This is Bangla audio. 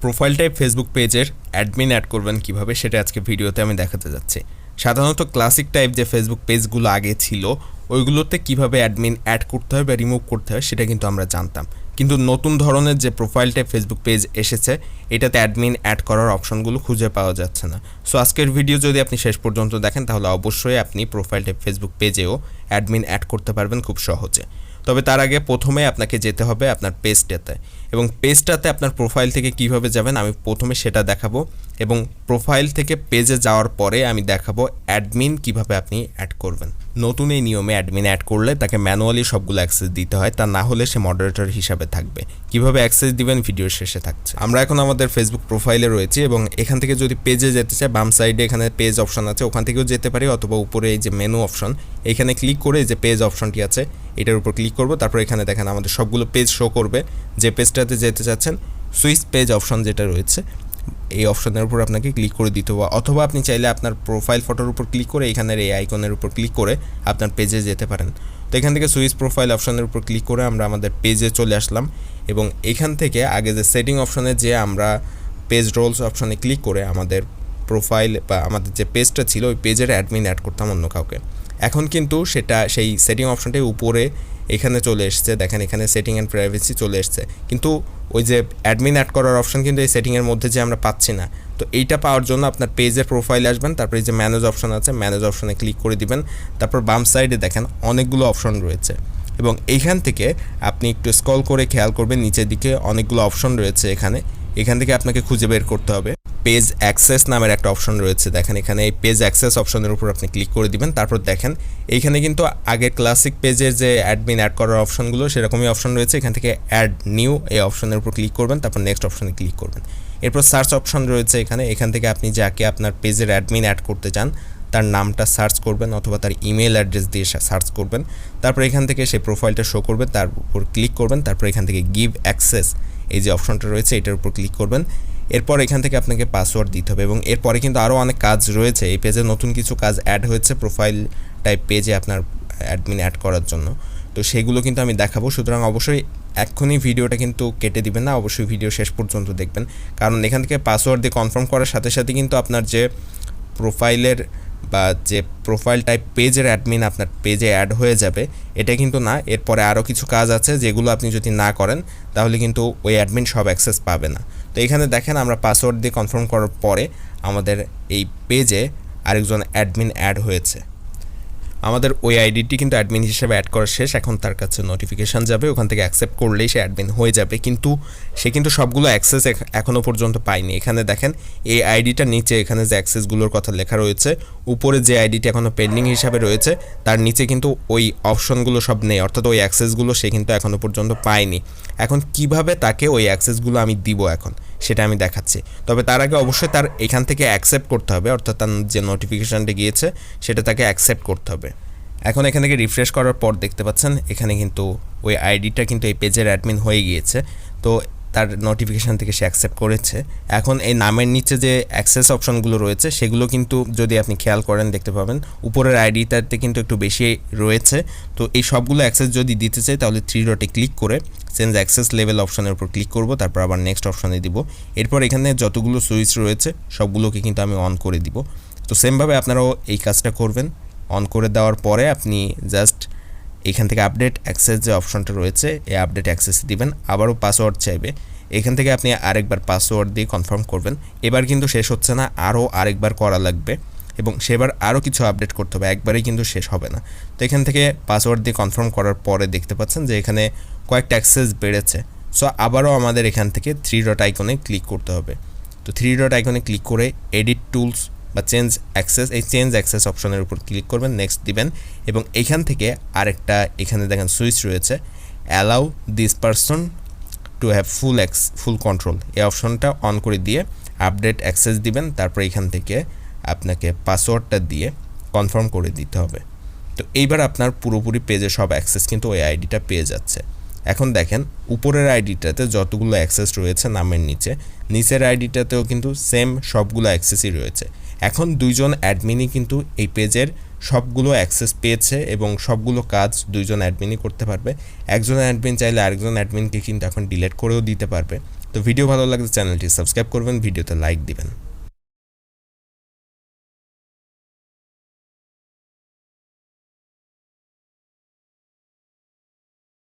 প্রোফাইল টাইপ ফেসবুক পেজের অ্যাডমিন অ্যাড করবেন কীভাবে সেটা আজকে ভিডিওতে আমি দেখাতে যাচ্ছি। সাধারণত ক্লাসিক টাইপ যে ফেসবুক পেজগুলো আগে ছিল ওইগুলোতে কীভাবে অ্যাডমিন অ্যাড করতে হয় বা রিমুভ করতে হয় সেটা কিন্তু আমরা জানতাম, কিন্তু নতুন ধরনের যে প্রোফাইল টাইপ ফেসবুক পেজ এসেছে এটাতে অ্যাডমিন অ্যাড করার অপশনগুলো খুঁজে পাওয়া যাচ্ছে না। সো আজকের ভিডিও যদি আপনি শেষ পর্যন্ত দেখেন তাহলে অবশ্যই আপনি প্রোফাইল টাইপ ফেসবুক পেজেও অ্যাডমিন অ্যাড করতে পারবেন খুব সহজে। তবে তার আগে প্রথমে আপনাকে যেতে হবে আপনার পেজটাতে, এবং পেজটাতে আপনার প্রোফাইল থেকে কিভাবে যাবেন আমি প্রথমে সেটা দেখাবো, এবং প্রোফাইল থেকে পেজে যাওয়ার পরে আমি দেখাবো অ্যাডমিন কিভাবে আপনি অ্যাড করবেন। নতুন এই নিয়মে অ্যাডমিন অ্যাড করলে তাকে ম্যানুয়ালি সবগুলো অ্যাক্সেস দিতে হয়, তা না হলে সে মডারেটর হিসাবে থাকবে। কিভাবে অ্যাক্সেস দিবেন ভিডিওর শেষে থাকছে। আমরা এখন আমাদের ফেসবুক প্রোফাইলে রয়েছি এবং এখান থেকে যদি পেজে যেতে চাই বাম সাইডে এখানে পেজ অপশন আছে, ওখান থেকেও যেতে পারি, অথবা উপরে এই যে মেনু অপশন এখানে ক্লিক করে যে পেজ অপশনটি আছে এটার উপর ক্লিক করব। তারপর এখানে দেখেন আমাদের সবগুলো পেজ শো করবে। যে পেজটাতে যেতে চাচ্ছেন সুইচ পেজ অপশন যেটা রয়েছে এই অপশনের উপর আপনাকে ক্লিক করে দিতে হবে, অথবা আপনি চাইলে আপনার প্রোফাইল ফটোর উপর ক্লিক করে এখানের এই আইকনের উপর ক্লিক করে আপনার পেজে যেতে পারেন। তো এখান থেকে সুইচ প্রোফাইল অপশনের উপর ক্লিক করে আমরা আমাদের পেজে চলে আসলাম, এবং এখান থেকে আগে যে সেটিং অপশনে যে আমরা পেজ রোলস অপশনে ক্লিক করে আমাদের প্রোফাইল বা আমাদের যে পেজটা ছিল ওই পেজের অ্যাডমিন অ্যাড করতাম অন্য কাউকে। এখন কিন্তু সেটা সেই সেটিং অপশনটাই উপরে এখানে চলে এসছে, দেখেন এখানে সেটিং অ্যান্ড প্রাইভেসি চলে এসছে, কিন্তু ওই যে অ্যাডমিন অ্যাড করার অপশন কিন্তু এই সেটিংয়ের মধ্যে যে আমরা পাচ্ছি না। তো এইটা পাওয়ার জন্য আপনার পেজের প্রোফাইলে আসবেন, তারপরে যে ম্যানেজ অপশন আছে ম্যানেজ অপশনে ক্লিক করে দিবেন। তারপর বাম সাইডে দেখেন অনেকগুলো অপশন রয়েছে, এবং এইখান থেকে আপনি একটু স্ক্রল করে খেয়াল করবেন নিচের দিকে অনেকগুলো অপশন রয়েছে। এখান থেকে আপনাকে খুঁজে বের করতে হবে পেজ অ্যাক্সেস নামের একটা অপশন রয়েছে। দেখেন এখানে এই পেজ অ্যাক্সেস অপশনের উপর আপনি ক্লিক করে দিবেন। তারপর দেখেন এইখানে কিন্তু আগের ক্লাসিক পেজের যে অ্যাডমিন অ্যাড করার অপশনগুলো সেরকমই অপশন রয়েছে। এখান থেকে অ্যাড নিউ এই অপশনের উপর ক্লিক করবেন, তারপর নেক্সট অপশনে ক্লিক করবেন। এরপর সার্চ অপশন রয়েছে এখান থেকে আপনি যাকে আপনার পেজের অ্যাডমিন অ্যাড করতে চান তার নামটা সার্চ করবেন, অথবা তার ইমেল অ্যাড্রেস দিয়ে সার্চ করবেন। তারপর এখান থেকে সেই প্রোফাইলটা শো করবে, তার উপর ক্লিক করবেন। তারপর এখান থেকে গিভ অ্যাক্সেস এই যে অপশনটা রয়েছে এটার উপর ক্লিক করবেন। এরপর এখান থেকে আপনাকে পাসওয়ার্ড দিতে হবে, এবং এরপরে কিন্তু আরও অনেক কাজ রয়েছে। এই পেজে নতুন কিছু কাজ অ্যাড হয়েছে প্রোফাইল টাইপ পেজে আপনার অ্যাডমিন অ্যাড করার জন্য, তো সেগুলো কিন্তু আমি দেখাবো। সুতরাং অবশ্যই এক্ষুনি ভিডিওটা কিন্তু কেটে দিবেন না, অবশ্যই ভিডিও শেষ পর্যন্ত দেখবেন, কারণ এখান থেকে পাসওয়ার্ড দিয়ে কনফার্ম করার সাথে সাথে কিন্তু আপনার যে প্রোফাইলের বা যে প্রোফাইল টাইপ পেজের অ্যাডমিন আপনার পেজে অ্যাড হয়ে যাবে এটা কিন্তু না। এরপরে আরও কিছু কাজ আছে যেগুলো আপনি যদি না করেন তাহলে কিন্তু ওই অ্যাডমিন সব অ্যাক্সেস পাবে না। তো এখানে দেখেন আমরা পাসওয়ার্ড দিয়ে কনফার্ম করার পরে আমাদের এই পেজে আরেকজন অ্যাডমিন অ্যাড হয়েছে। আমাদের ওই আইডিটি কিন্তু অ্যাডমিন হিসেবে অ্যাড করা শেষ। এখন তার কাছে নোটিফিকেশান যাবে, ওখান থেকে অ্যাকসেপ্ট করলেই সে অ্যাডমিন হয়ে যাবে, কিন্তু সে কিন্তু সবগুলো অ্যাক্সেস এখনও পর্যন্ত পায়নি। এখানে দেখেন এই আইডিটার নিচে এখানে যে অ্যাক্সেসগুলোর কথা লেখা রয়েছে, উপরে যে আইডিটি এখনও পেন্ডিং হিসাবে রয়েছে তার নিচে কিন্তু ওই অপশনগুলো সব নেই, অর্থাৎ ওই অ্যাক্সেসগুলো সে কিন্তু এখনও পর্যন্ত পায়নি। এখন কিভাবে তাকে ওই অ্যাক্সেসগুলো আমি দিব এখন সেটা আমি দেখাচ্ছি। তবে তার আগে অবশ্যই তার এখান থেকে অ্যাকসেপ্ট করতে হবে, অর্থাৎ তার যে নোটিফিকেশানটা গিয়েছে সেটা তাকে অ্যাকসেপ্ট করতে হবে। এখন এখান থেকে রিফ্রেশ করার পর দেখতে পাচ্ছেন এখানে কিন্তু ওই আইডিটা কিন্তু এই পেজের অ্যাডমিন হয়ে গিয়েছে, তো তার নোটিফিকেশান থেকে সে অ্যাকসেপ্ট করেছে। এখন এই নামের নিচে যে অ্যাক্সেস অপশনগুলো রয়েছে সেগুলো কিন্তু যদি আপনি খেয়াল করেন দেখতে পাবেন উপরের আইডিটাতে কিন্তু একটু বেশি রয়েছে। তো এই সবগুলো অ্যাক্সেস যদি দিতে চাই তাহলে 3 ডটে ক্লিক করে চেঞ্জ অ্যাক্সেস লেভেল অপশনের উপর ক্লিক করব, তারপর আবার নেক্সট অপশনে দিব। এরপর এখানে যতগুলো সুইচ রয়েছে সবগুলোকে কিন্তু আমি অন করে দিব। তো সেমভাবে আপনারাও এই কাজটা করবেন। অন করে দেওয়ার পরে আপনি জাস্ট এখান থেকে আপডেট অ্যাক্সেস যে অপশনটা রয়েছে এই আপডেট অ্যাক্সেস দিবেন। আবারও পাসওয়ার্ড চাইবে, এখান থেকে আপনি আরেকবার পাসওয়ার্ড দিয়ে কনফার্ম করবেন। এবার কিন্তু শেষ হচ্ছে না, আরও আরেকবার করা লাগবে, এবং সেবার আরও কিছু আপডেট করতে হবে, একবারেই কিন্তু শেষ হবে না। তো এখান থেকে পাসওয়ার্ড দিয়ে কনফার্ম করার পরে দেখতে পাচ্ছেন যে এখানে কয়েকটা অ্যাক্সেস বেড়েছে। সো আবারও আমাদের এখান থেকে 3 ডট আইকনে ক্লিক করতে হবে। তো 3 ডট আইকনে ক্লিক করে এডিট টুলস বা চেঞ্জ অ্যাক্সেস এই চেঞ্জ অ্যাক্সেস অপশনের উপর ক্লিক করবেন, নেক্সট দিবেন, এবং এখান থেকে আরেকটা এখানে দেখেন সুইচ রয়েছে allow this person to have full control এই অপশনটা অন করে দিয়ে আপডেট অ্যাক্সেস দিবেন। তারপর এখান থেকে আপনাকে পাসওয়ার্ডটা দিয়ে কনফার্ম করে দিতে হবে। তো এইবার আপনার পুরোপুরি পেজে সব অ্যাক্সেস কিন্তু ওই আইডিটা পেয়ে যাচ্ছে। এখন দেখেন উপরের আইডিটাতে যতগুলো অ্যাক্সেস রয়েছে নামের নিচের আইডিটাতেও কিন্তু সেম সবগুলো অ্যাক্সেসই রয়েছে। এখন দুইজন অ্যাডমিনই কিন্তু এই পেজের সবগুলো অ্যাক্সেস পেয়েছে এবং সবগুলো কাজ দুইজন অ্যাডমিনই করতে পারবে। একজন অ্যাডমিন চাইলে আরেকজন অ্যাডমিনকে কিন্তু এখন ডিলিট করেও দিতে পারবে। তো ভিডিও ভালো লাগলে চ্যানেলটি সাবস্ক্রাইব করবেন, ভিডিওতে লাইক দিবেন।